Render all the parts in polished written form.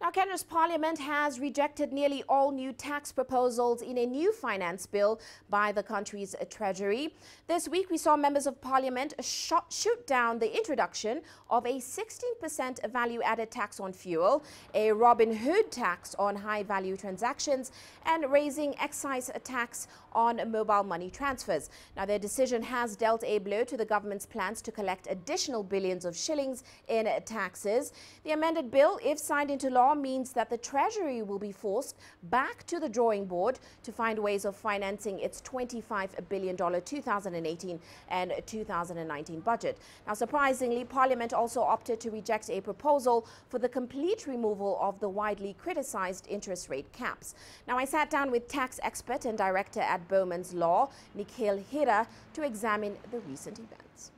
Now, Kenya's parliament has rejected nearly all new tax proposals in a new finance bill by the country's Treasury. This week, we saw members of parliament shoot down the introduction of a 16% value-added tax on fuel, a Robin Hood tax on high-value transactions, and raising excise tax on mobile money transfers. Now, their decision has dealt a blow to the government's plans to collect additional billions of shillings in taxes. The amended bill, if signed into law, means that the Treasury will be forced back to the drawing board to find ways of financing its $25 billion 2018 and 2019 budget. Now, surprisingly, Parliament also opted to reject a proposal for the complete removal of the widely criticized interest rate caps. Now, I sat down with tax expert and director at Bowmans Law, Nikhil Hira, to examine the recent events.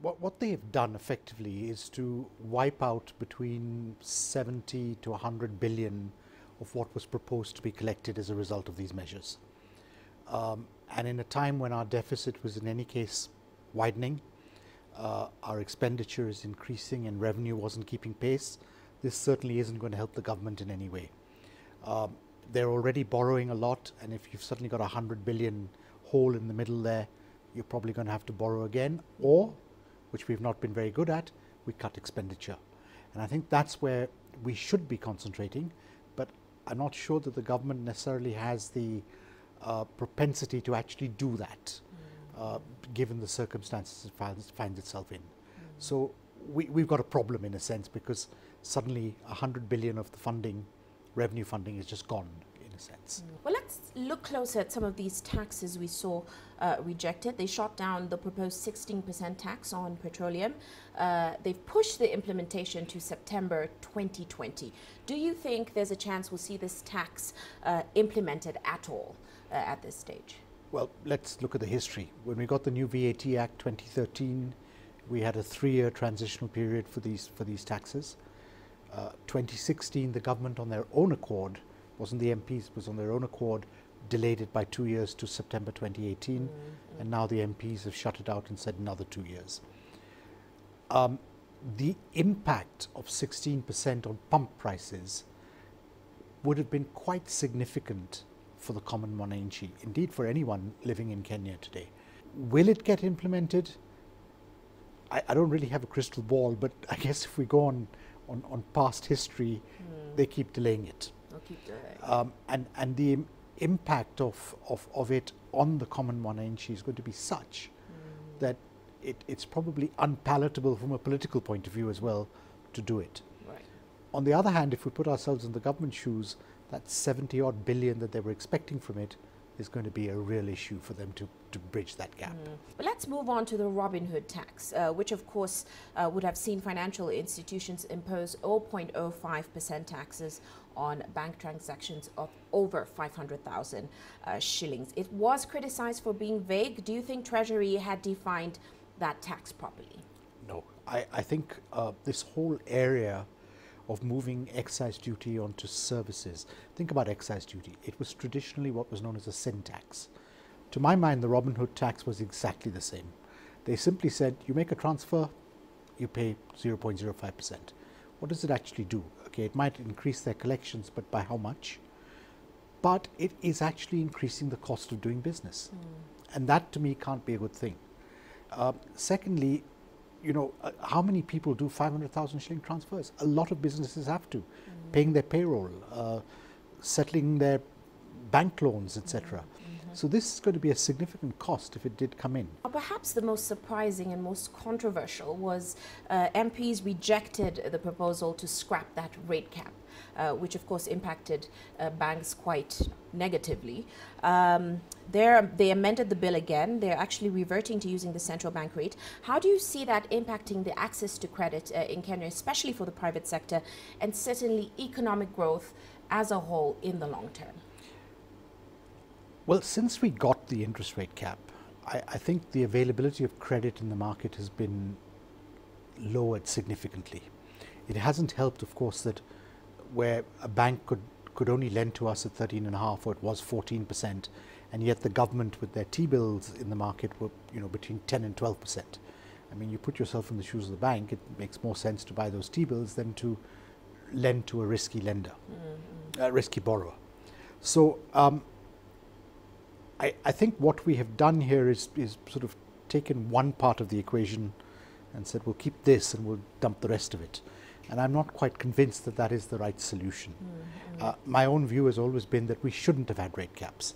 What they have done effectively is to wipe out between 70 to 100 billion of what was proposed to be collected as a result of these measures. And in a time when our deficit was in any case widening, our expenditure is increasing and revenue wasn't keeping pace, this certainly isn't going to help the government in any way. They're already borrowing a lot, and if you've suddenly got a 100 billion hole in the middle there, you're probably going to have to borrow again, or, which we've not been very good at, we cut expenditure. And I think that's where we should be concentrating, but I'm not sure that the government necessarily has the propensity to actually do that, given the circumstances it finds itself in. So we've got a problem in a sense, because suddenly 100 billion of the funding, revenue funding, is just gone in a sense. Well, let's look closer at some of these taxes we saw rejected. They shot down the proposed 16% tax on petroleum. They've pushed the implementation to September 2020. Do you think there's a chance we'll see this tax implemented at all at this stage? Well, let's look at the history. When we got the new VAT Act 2013, we had a 3-year transitional period for these taxes. 2016, the government on their own accord, wasn't the MPs, was on their own accord, delayed it by 2 years to September 2018, and now the MPs have shut it out and said another 2 years. The impact of 16% on pump prices would have been quite significant for the common mwananchi, indeed for anyone living in Kenya today. Will it get implemented? I don't really have a crystal ball, but I guess if we go on past history, they keep delaying it. They'll keep delaying. And the impact of it on the common mwananchi is going to be such that it's probably unpalatable from a political point of view as well to do it. Right. On the other hand, if we put ourselves in the government shoes, that 70 odd billion that they were expecting from it is going to be a real issue for them to bridge that gap. But let's move on to the Robin Hood tax, which of course would have seen financial institutions impose 0.05% taxes on bank transactions of over 500,000 shillings. It was criticized for being vague. Do you think Treasury had defined that tax properly? No, I think this whole area of moving excise duty onto services. Think about excise duty. It was traditionally what was known as a sin tax. To my mind, the Robin Hood tax was exactly the same. They simply said, you make a transfer, you pay 0.05%. What does it actually do? Okay, it might increase their collections, but by how much? But it is actually increasing the cost of doing business. And that to me can't be a good thing. Secondly, you know, how many people do 500,000 shilling transfers? A lot of businesses have to, paying their payroll, settling their bank loans, etc. So this is going to be a significant cost if it did come in. Perhaps the most surprising and most controversial was MPs rejected the proposal to scrap that rate cap, which of course impacted banks quite negatively. They amended the bill again. They're actually reverting to using the central bank rate. How do you see that impacting the access to credit in Kenya, especially for the private sector, and certainly economic growth as a whole in the long term? Well, since we got the interest rate cap, I think the availability of credit in the market has been lowered significantly. It hasn't helped, of course, that where a bank could only lend to us at 13.5%, or it was 14%, and yet the government with their T-bills in the market were, you know, between 10 and 12%. I mean, you put yourself in the shoes of the bank, it makes more sense to buy those T-bills than to lend to a risky lender, a risky borrower. So I think what we have done here is sort of taken one part of the equation and said, we'll keep this and we'll dump the rest of it. And I'm not quite convinced that that is the right solution. My own view has always been that we shouldn't have had rate caps.